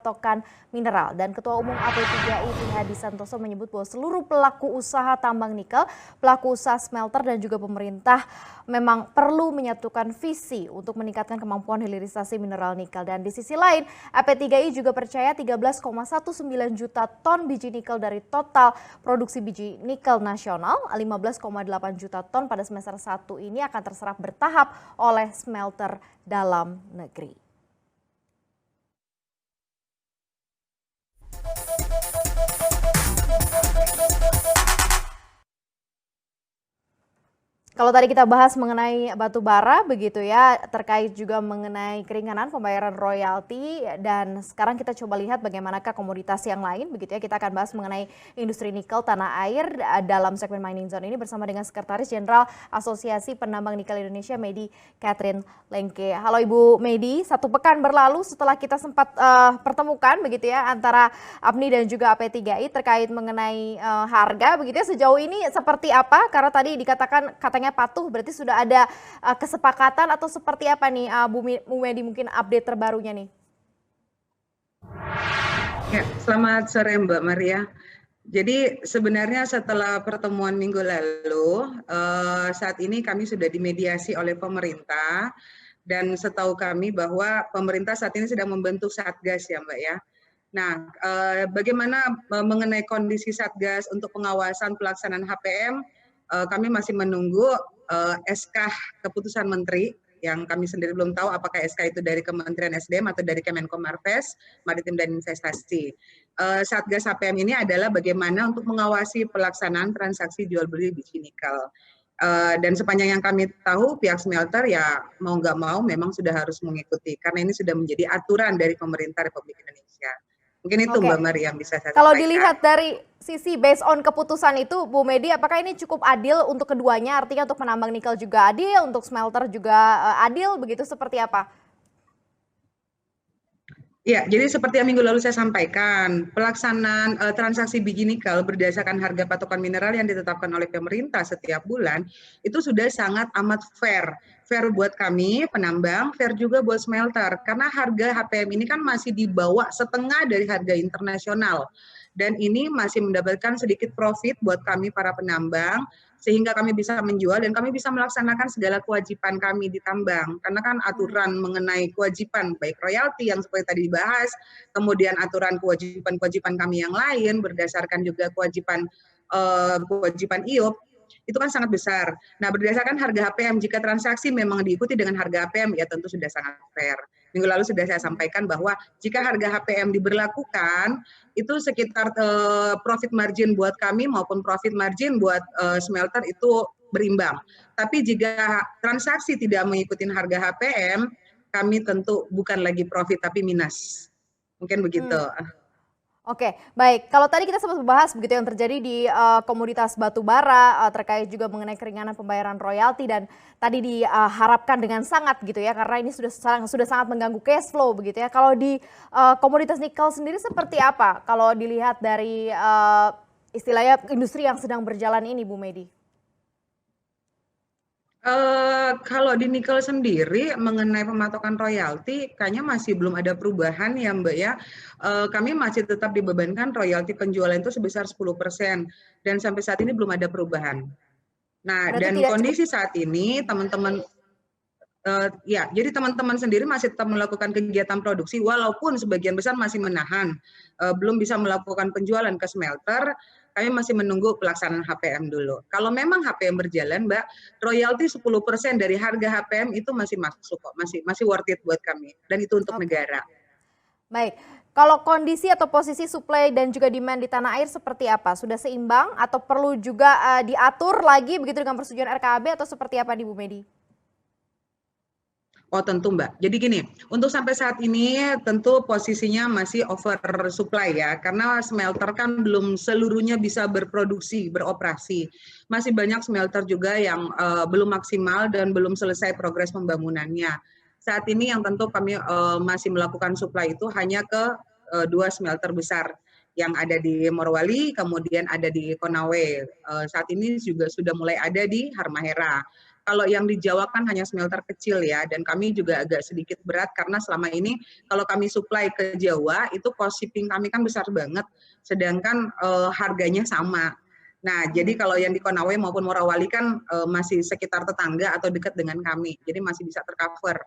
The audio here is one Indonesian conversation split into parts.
pasokan mineral. Dan Ketua Umum AP3I Tri Hadi Santoso menyebut bahwa seluruh pelaku usaha tambang nikel, pelaku usaha smelter dan juga pemerintah memang perlu menyatukan visi untuk meningkatkan kemampuan hilirisasi mineral nikel. Dan di sisi lain, AP3I juga percaya 13,19 juta ton biji nikel dari total produksi biji nikel nasional, 15,8 juta ton pada semester 1 ini akan terserap bertahap oleh smelter dalam negeri. Kalau tadi kita bahas mengenai batu bara begitu ya, terkait juga mengenai keringanan pembayaran royalti, dan sekarang kita coba lihat bagaimanakah komoditas yang lain begitu ya. Kita akan bahas mengenai industri nikel tanah air dalam segmen Mining Zone ini bersama dengan Sekretaris Jenderal Asosiasi Penambang Nikel Indonesia, Medi Catherine Lengke. Halo Ibu Medi, satu pekan berlalu setelah kita sempat pertemukan begitu ya antara APNI dan juga AP3I terkait mengenai harga begitu ya, sejauh ini seperti apa? Karena tadi dikatakan katanya patuh, berarti sudah ada kesepakatan atau seperti apa nih Bu Medi, mungkin update terbarunya nih? Ya, selamat sore Mbak Maria. Jadi sebenarnya setelah pertemuan minggu lalu, saat ini kami sudah dimediasi oleh pemerintah, dan setahu kami bahwa pemerintah saat ini sedang membentuk Satgas ya Mbak ya. Nah, bagaimana mengenai kondisi Satgas untuk pengawasan pelaksanaan HPM, kami masih menunggu SK keputusan Menteri, yang kami sendiri belum tahu apakah SK itu dari Kementerian SDM atau dari Kemenko Marves, Maritim dan Investasi. Satgas HPM ini adalah bagaimana untuk mengawasi pelaksanaan transaksi jual beli biji nikel. Dan sepanjang yang kami tahu, pihak smelter ya mau nggak mau memang sudah harus mengikuti, karena ini sudah menjadi aturan dari pemerintah Republik Indonesia. Mungkin itu Mbak Maria yang bisa saya sampaikan. Kalau dilihat dari sisi based on keputusan itu, Bu Medi, apakah ini cukup adil untuk keduanya? Artinya untuk penambang nikel juga adil, untuk smelter juga adil, begitu seperti apa? Ya, jadi seperti yang minggu lalu saya sampaikan, pelaksanaan transaksi biji nikel berdasarkan harga patokan mineral yang ditetapkan oleh pemerintah setiap bulan, itu sudah sangat amat fair. Fair buat kami, penambang, fair juga buat smelter. Karena harga HPM ini kan masih di bawah setengah dari harga internasional. Dan ini masih mendapatkan sedikit profit buat kami para penambang, sehingga kami bisa menjual dan kami bisa melaksanakan segala kewajiban kami di tambang. Karena kan aturan mengenai kewajiban, baik royalti yang seperti tadi dibahas, kemudian aturan kewajiban-kewajiban kami yang lain, berdasarkan juga kewajiban IUP, itu kan sangat besar. Nah, berdasarkan harga HPM, jika transaksi memang diikuti dengan harga HPM, ya tentu sudah sangat fair. Minggu lalu sudah saya sampaikan bahwa jika harga HPM diberlakukan, itu sekitar profit margin buat kami maupun profit margin buat smelter itu berimbang. Tapi jika transaksi tidak mengikuti harga HPM, kami tentu bukan lagi profit tapi minus. Mungkin begitu. Oke, baik. Kalau tadi kita sempat membahas begitu yang terjadi di komoditas batu bara, terkait juga mengenai keringanan pembayaran royalti, dan tadi diharapkan dengan sangat gitu ya, karena ini sudah sangat mengganggu cash flow begitu ya. Kalau di komoditas nikel sendiri seperti apa? Kalau dilihat dari istilahnya industri yang sedang berjalan ini, Bu Medi? Kalau di nikel sendiri mengenai pematokan royalti kayaknya masih belum ada perubahan ya Mbak ya. Kami masih tetap dibebankan royalti penjualan itu sebesar 10% dan sampai saat ini belum ada perubahan. Nah, Berarti dan tidak cukup. kondisi saat ini teman-teman ya, jadi teman-teman sendiri masih tetap melakukan kegiatan produksi walaupun sebagian besar masih menahan, belum bisa melakukan penjualan ke smelter. Kami masih menunggu pelaksanaan HPM dulu. Kalau memang HPM berjalan, Mbak, royalti 10% dari harga HPM itu masih masuk kok, masih worth it buat kami, dan itu untuk Oke, negara. baik. Kalau kondisi atau posisi supply dan juga demand di tanah air seperti apa? Sudah seimbang atau perlu juga diatur lagi begitu dengan persetujuan RKAB, atau seperti apa nih Bu Medi? Oh tentu Mbak. Jadi gini, untuk sampai saat ini tentu posisinya masih over supply ya, karena smelter kan belum seluruhnya bisa berproduksi, beroperasi. Masih banyak smelter juga yang belum maksimal dan belum selesai progres pembangunannya. Saat ini yang tentu kami masih melakukan supply itu hanya ke dua smelter besar yang ada di Morowali, kemudian ada di Konawe. Saat ini juga sudah mulai ada di Halmahera. Kalau yang di Jawa kan hanya smelter kecil ya, dan kami juga agak sedikit berat karena selama ini kalau kami supply ke Jawa itu cost shipping kami kan besar banget, sedangkan harganya sama. Nah, jadi kalau yang di Konawe maupun Morawali kan masih sekitar tetangga atau dekat dengan kami, jadi masih bisa tercover.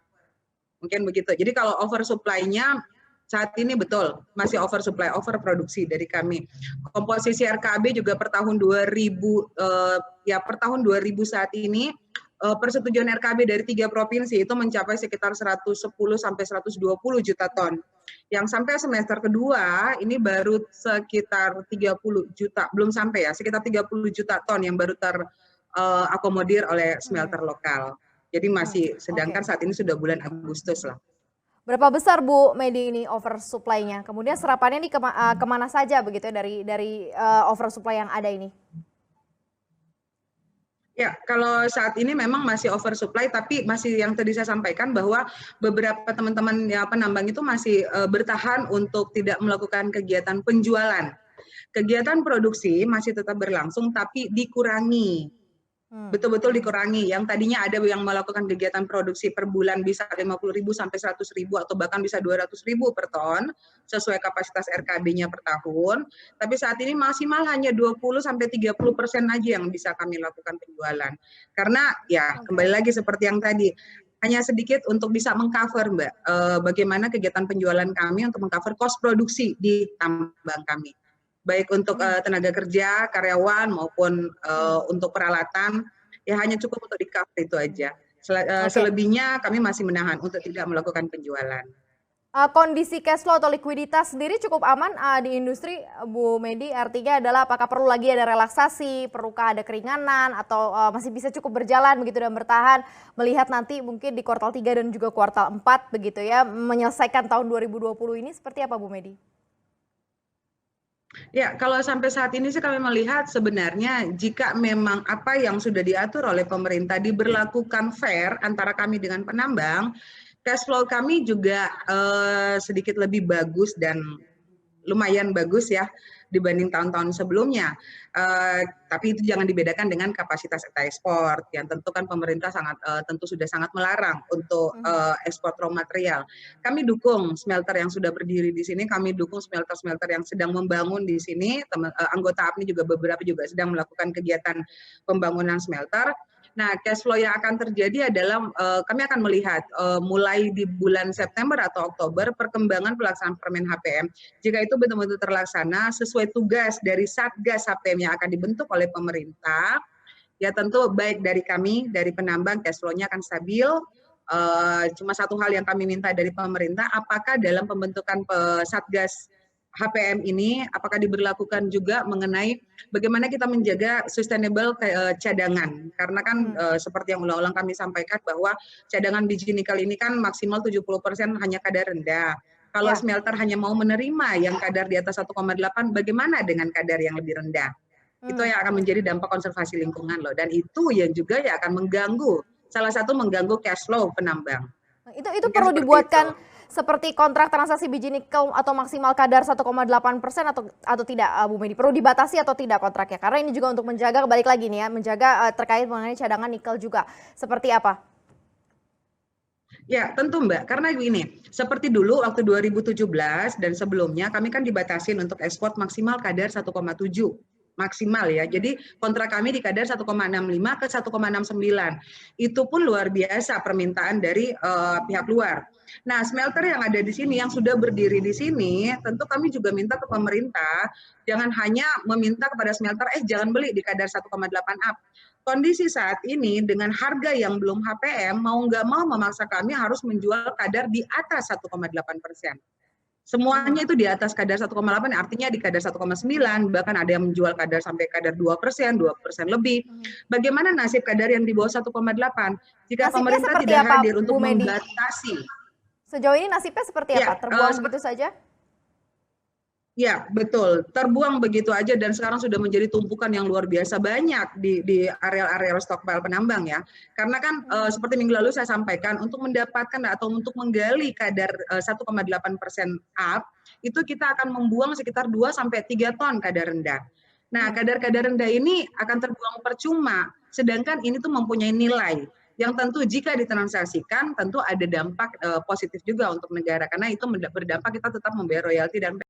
Mungkin begitu. Jadi kalau oversupply-nya saat ini betul masih oversupply, overproduksi dari kami. Komposisi RKB juga per tahun 2000 per tahun 2000 saat ini persetujuan RKB dari 3 provinsi itu mencapai sekitar 110 sampai 120 juta ton. Yang sampai semester kedua ini baru sekitar 30 juta, belum sampai ya, sekitar 30 juta ton yang baru terakomodir oleh smelter lokal. Jadi masih, sedangkan saat ini sudah bulan Agustus lah. Berapa besar Bu Medi ini oversupply-nya? Kemudian serapannya ini kemana saja begitu ya dari oversupply yang ada ini? Ya, kalau saat ini memang masih oversupply, tapi masih yang tadi saya sampaikan bahwa beberapa teman-teman ya penambang itu masih bertahan untuk tidak melakukan kegiatan penjualan. Kegiatan produksi masih tetap berlangsung, tapi dikurangi. Betul-betul dikurangi. Yang tadinya ada yang melakukan kegiatan produksi per bulan bisa 50.000 sampai 100.000 atau bahkan bisa 200.000 per ton sesuai kapasitas RKB-nya per tahun. Tapi saat ini maksimal hanya 20 sampai 30% aja yang bisa kami lakukan penjualan. Karena ya kembali lagi seperti yang tadi, hanya sedikit untuk bisa mengcover Mbak, bagaimana kegiatan penjualan kami untuk mengcover cost produksi di tambang kami. Baik untuk tenaga kerja, karyawan maupun untuk peralatan, ya hanya cukup untuk di-cover itu aja. Selebihnya kami masih menahan untuk tidak melakukan penjualan. Kondisi cash flow atau likuiditas sendiri cukup aman di industri, Bu Medi, artinya adalah apakah perlu lagi ada relaksasi, perlukah ada keringanan, atau masih bisa cukup berjalan begitu dan bertahan, melihat nanti mungkin di kuartal 3 dan juga kuartal 4 begitu ya, menyelesaikan tahun 2020 ini seperti apa Bu Medi? Ya, kalau sampai saat ini sih kami melihat sebenarnya jika memang apa yang sudah diatur oleh pemerintah diberlakukan fair antara kami dengan penambang, cash flow kami juga sedikit lebih bagus dan lumayan bagus ya dibanding tahun-tahun sebelumnya. Tapi itu jangan dibedakan dengan kapasitas ekspor yang tentu kan pemerintah tentu sudah sangat melarang untuk ekspor raw material. Kami dukung smelter yang sudah berdiri di sini, kami dukung smelter-smelter yang sedang membangun di sini. Anggota APNI juga beberapa juga sedang melakukan kegiatan pembangunan smelter. Nah, cash flow yang akan terjadi adalah kami akan melihat mulai di bulan September atau Oktober perkembangan pelaksanaan Permen HPM. Jika itu betul-betul terlaksana sesuai tugas dari Satgas HPM yang akan dibentuk oleh pemerintah, ya tentu baik dari kami, dari penambang cash flow-nya akan stabil. Cuma satu hal yang kami minta dari pemerintah, apakah dalam pembentukan Satgas HPM ini apakah diberlakukan juga mengenai bagaimana kita menjaga sustainable cadangan, karena kan seperti yang ulang-ulang kami sampaikan bahwa cadangan biji nikel ini kan maksimal 70% hanya kadar rendah. Kalau smelter hanya mau menerima yang kadar di atas 1,8, bagaimana dengan kadar yang lebih rendah? Itu yang akan menjadi dampak konservasi lingkungan loh, dan itu yang juga ya akan mengganggu, salah satu mengganggu cash flow penambang. Itu perlu dibuatkan seperti kontrak transaksi biji nikel atau maksimal kadar 1,8% atau tidak Bu Medi? Perlu dibatasi atau tidak kontraknya? Karena ini juga untuk menjaga, balik lagi nih ya, menjaga terkait mengenai cadangan nikel juga. Seperti apa? Ya, tentu Mbak. Karena gini, seperti dulu waktu 2017 dan sebelumnya kami kan dibatasin untuk ekspor maksimal kadar 1,7 maksimal ya. Jadi kontrak kami di kadar 1,65 ke 1,69. Itu pun luar biasa permintaan dari pihak luar. Nah, smelter yang ada di sini, yang sudah berdiri di sini, tentu kami juga minta ke pemerintah, jangan hanya meminta kepada smelter, jangan beli di kadar 1,8 up. Kondisi saat ini dengan harga yang belum HPM, mau nggak mau memaksa kami harus menjual kadar di atas 1,8%. Semuanya itu di atas kadar 1,8, artinya di kadar 1,9, bahkan ada yang menjual kadar sampai kadar 2%, 2% lebih. Bagaimana nasib kadar yang di bawah 1,8? Jika pemerintah tidak hadir untuk membatasi. Sejauh ini nasibnya seperti apa? Terbuang begitu saja? Ya, betul. Terbuang begitu aja dan sekarang sudah menjadi tumpukan yang luar biasa banyak di areal-areal stockpile penambang ya. Karena kan seperti minggu lalu saya sampaikan, untuk mendapatkan atau untuk menggali kadar 1,8% up, itu kita akan membuang sekitar 2 sampai 3 ton kadar rendah. Nah, kadar-kadar rendah ini akan terbuang percuma. sedangkan ini tuh mempunyai nilai yang tentu jika ditransaksikan tentu ada dampak positif juga untuk negara karena itu berdampak kita tetap membayar royalti dan